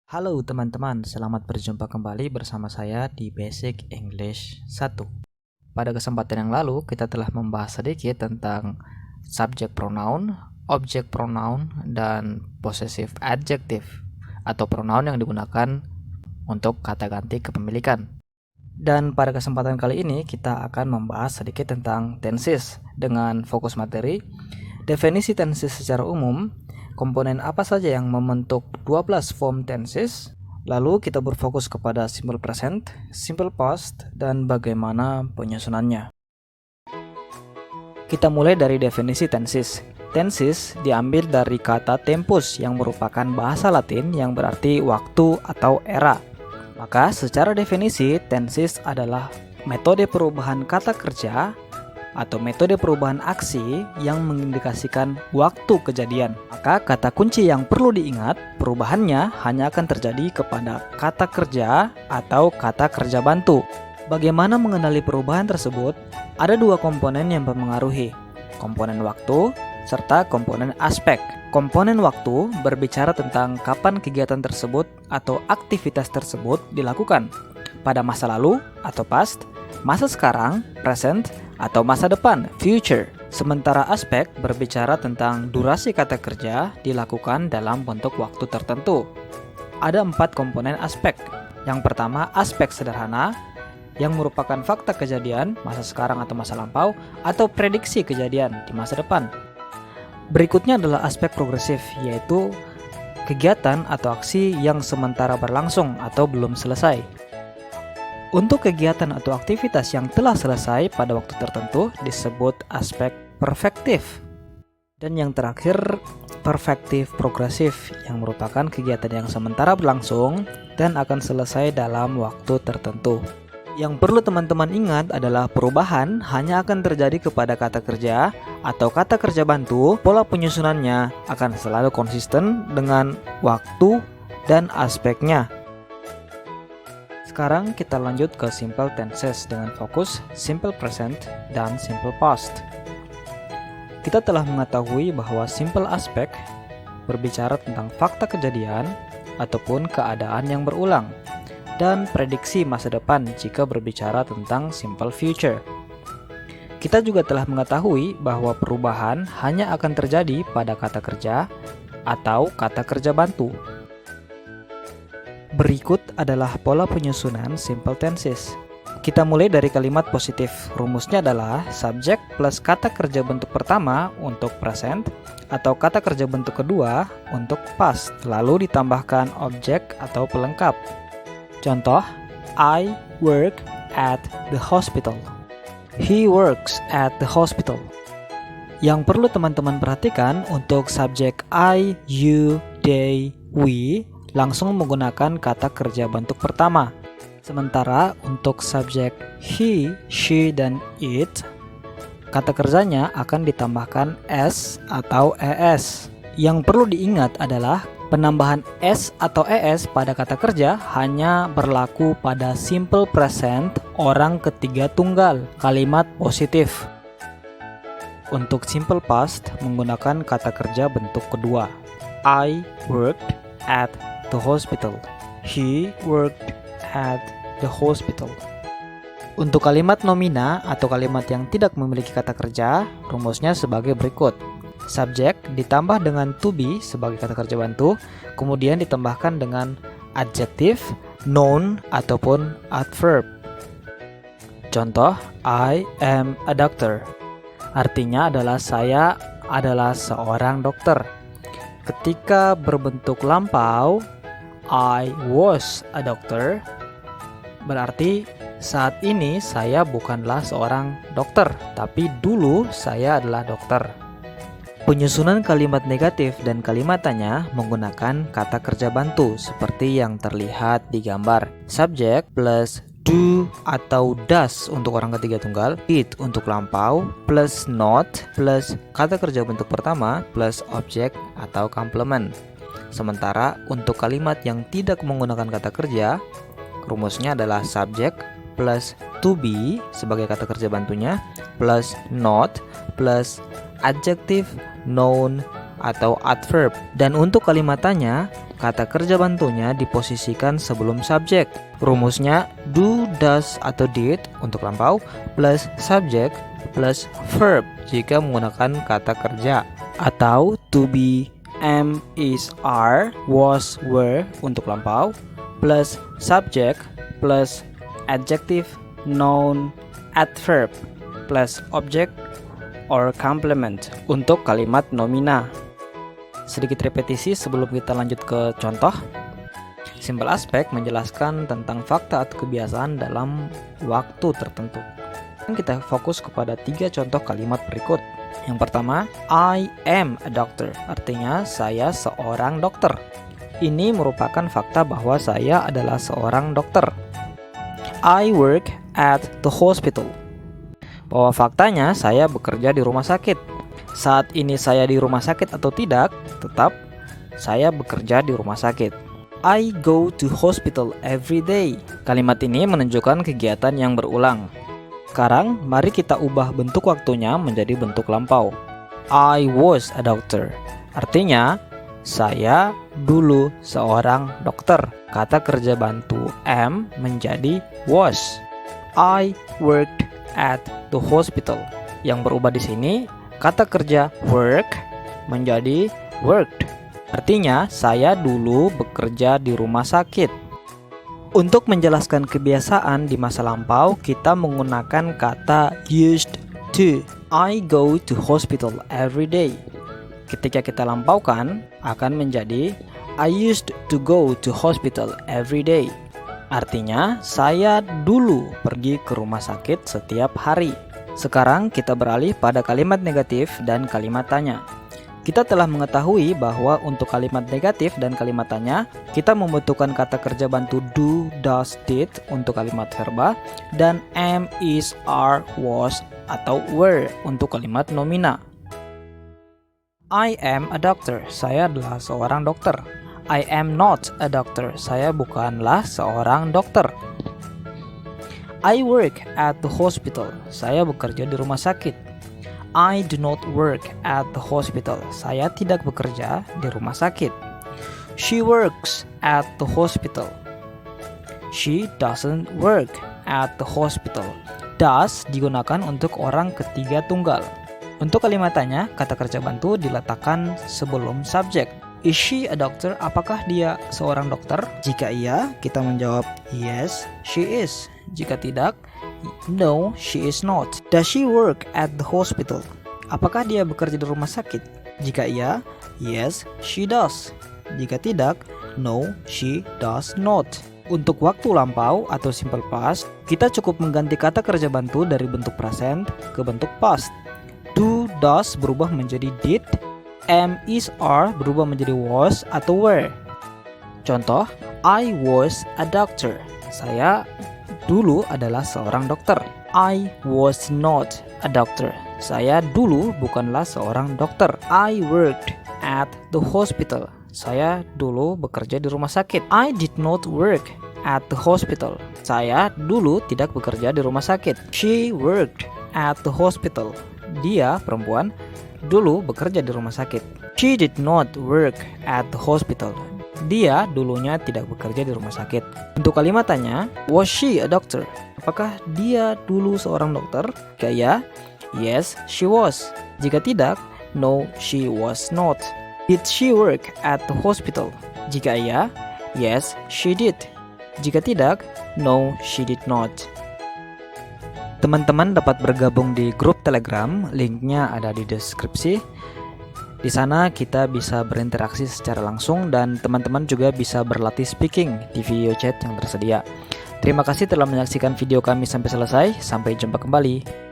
Halo teman-teman, selamat berjumpa kembali bersama saya di Basic English 1. Pada kesempatan yang lalu, kita telah membahas sedikit tentang subject pronoun, object pronoun, dan possessive adjective atau pronoun yang digunakan untuk kata ganti kepemilikan. Dan pada kesempatan kali ini, kita akan membahas sedikit tentang tenses dengan fokus materi, definisi tenses secara umum, komponen apa saja yang membentuk 12 form tenses, lalu kita berfokus kepada simple present, simple past, dan bagaimana penyusunannya. Kita mulai dari definisi tenses. Tenses diambil dari kata tempus yang merupakan bahasa Latin yang berarti waktu atau era. Maka secara definisi, tenses adalah metode perubahan kata kerja atau metode perubahan aksi yang mengindikasikan waktu kejadian. Maka kata kunci yang perlu diingat, perubahannya hanya akan terjadi kepada kata kerja atau kata kerja bantu. Bagaimana mengenali perubahan tersebut? Ada dua komponen yang mempengaruhi, komponen waktu serta komponen aspek. Komponen waktu berbicara tentang kapan kegiatan tersebut atau aktivitas tersebut dilakukan, pada masa lalu atau past, masa sekarang, present, atau masa depan, future. Sementara aspek berbicara tentang durasi kata kerja dilakukan dalam bentuk waktu tertentu. Ada 4 komponen aspek. Yang pertama, aspek sederhana, yang merupakan fakta kejadian, masa sekarang atau masa lampau, atau prediksi kejadian di masa depan. Berikutnya adalah aspek progresif, yaitu kegiatan atau aksi yang sementara berlangsung atau belum selesai. Untuk kegiatan atau aktivitas yang telah selesai pada waktu tertentu disebut aspek perfektif. Dan yang terakhir, perfektif progresif yang merupakan kegiatan yang sementara berlangsung dan akan selesai dalam waktu tertentu. Yang perlu teman-teman ingat adalah perubahan hanya akan terjadi kepada kata kerja atau kata kerja bantu. Pola penyusunannya akan selalu konsisten dengan waktu dan aspeknya. Sekarang kita lanjut ke simple tenses dengan fokus simple present dan simple past. Kita telah mengetahui bahwa simple aspect berbicara tentang fakta kejadian ataupun keadaan yang berulang, dan prediksi masa depan jika berbicara tentang simple future. Kita juga telah mengetahui bahwa perubahan hanya akan terjadi pada kata kerja atau kata kerja bantu. Berikut adalah pola penyusunan simple tenses. Kita mulai dari kalimat positif. Rumusnya adalah subjek plus kata kerja bentuk pertama untuk present atau kata kerja bentuk kedua untuk past, lalu ditambahkan objek atau pelengkap. Contoh, I work at the hospital. He works at the hospital. Yang perlu teman-teman perhatikan untuk subjek I, you, they, we langsung menggunakan kata kerja bentuk pertama. Sementara untuk subjek he, she, dan it, kata kerjanya akan ditambahkan s atau es. Yang perlu diingat adalah penambahan s atau es pada kata kerja hanya berlaku pada simple present orang ketiga tunggal, kalimat positif. Untuk simple past menggunakan kata kerja bentuk kedua. I worked at the hospital. He worked at the hospital. Untuk kalimat nomina atau kalimat yang tidak memiliki kata kerja, rumusnya sebagai berikut. Subjek ditambah dengan to be sebagai kata kerja bantu, kemudian ditambahkan dengan adjective, noun, ataupun adverb. Contoh, I am a doctor. Artinya adalah saya adalah seorang dokter. Ketika berbentuk lampau, I was a doctor, berarti saat ini saya bukanlah seorang dokter, tapi dulu saya adalah dokter. Penyusunan kalimat negatif dan kalimat tanya menggunakan kata kerja bantu seperti yang terlihat di gambar. Subjek plus do atau does untuk orang ketiga tunggal, it untuk lampau, plus not, plus kata kerja bentuk pertama, plus objek atau komplement. Sementara untuk kalimat yang tidak menggunakan kata kerja, rumusnya adalah subjek plus to be sebagai kata kerja bantunya, plus not, plus adjective, noun, atau adverb. Dan untuk kalimat tanya kata kerja bantunya diposisikan sebelum subjek. Rumusnya do, does, atau did untuk lampau plus subject plus verb jika menggunakan kata kerja. Atau to be, am, is, are, was, were untuk lampau plus subject plus adjective, noun, adverb plus object or complement untuk kalimat nomina. Sedikit repetisi sebelum kita lanjut ke contoh. Simple aspect menjelaskan tentang fakta atau kebiasaan dalam waktu tertentu. Kita fokus kepada 3 contoh kalimat berikut. Yang pertama, I am a doctor, artinya saya seorang dokter. Ini merupakan fakta bahwa saya adalah seorang dokter. I work at the hospital, bahwa faktanya saya bekerja di rumah sakit. Saat ini saya di rumah sakit atau tidak, tetap saya bekerja di rumah sakit. I go to hospital every day. Kalimat ini menunjukkan kegiatan yang berulang. Sekarang mari kita ubah bentuk waktunya menjadi bentuk lampau. I was a doctor, artinya saya dulu seorang dokter. Kata kerja bantu am menjadi was. I worked at the hospital. Yang berubah di sini, kata kerja work menjadi worked. Artinya, saya dulu bekerja di rumah sakit. Untuk menjelaskan kebiasaan di masa lampau, kita menggunakan kata used to. I go to hospital every day. Ketika kita lampaukan, akan menjadi I used to go to hospital every day. Artinya, saya dulu pergi ke rumah sakit setiap hari. Sekarang kita beralih pada kalimat negatif dan kalimat tanya. Kita telah mengetahui bahwa untuk kalimat negatif dan kalimat tanya, kita membutuhkan kata kerja bantu do, does, did untuk kalimat verba, dan am, is, are, was, atau were untuk kalimat nomina. I am a doctor, saya adalah seorang dokter. I am not a doctor, saya bukanlah seorang dokter. I work at the hospital, saya bekerja di rumah sakit. I do not work at the hospital, saya tidak bekerja di rumah sakit. She works at the hospital. She doesn't work at the hospital. Does digunakan untuk orang ketiga tunggal. Untuk kalimat tanya, kata kerja bantu diletakkan sebelum subjek. Is she a doctor? Apakah dia seorang dokter? Jika iya, kita menjawab yes, she is. Jika tidak, no, she is not. Does she work at the hospital? Apakah dia bekerja di rumah sakit? Jika iya, yes, she does. Jika tidak, no, she does not. Untuk waktu lampau atau simple past, kita cukup mengganti kata kerja bantu dari bentuk present ke bentuk past. Do, does berubah menjadi did. Am, is, are berubah menjadi was atau were. Contoh, I was a doctor. Saya dulu adalah seorang dokter. I was not a doctor. Saya dulu bukanlah seorang dokter. I worked at the hospital. Saya dulu bekerja di rumah sakit. I did not work at the hospital. Saya dulu tidak bekerja di rumah sakit. She worked at the hospital. Dia, perempuan, dulu bekerja di rumah sakit. She did not work at the hospital. Dia dulunya tidak bekerja di rumah sakit. Untuk kalimat tanya, was she a doctor? Apakah dia dulu seorang dokter? Jika ya, yes, she was. Jika tidak, no, she was not. Did she work at the hospital? Jika iya, yes, she did. Jika tidak, no, she did not. Teman-teman dapat bergabung di grup Telegram, linknya ada di deskripsi. Di sana kita bisa berinteraksi secara langsung dan teman-teman juga bisa berlatih speaking di video chat yang tersedia. Terima kasih telah menyaksikan video kami sampai selesai. Sampai jumpa kembali.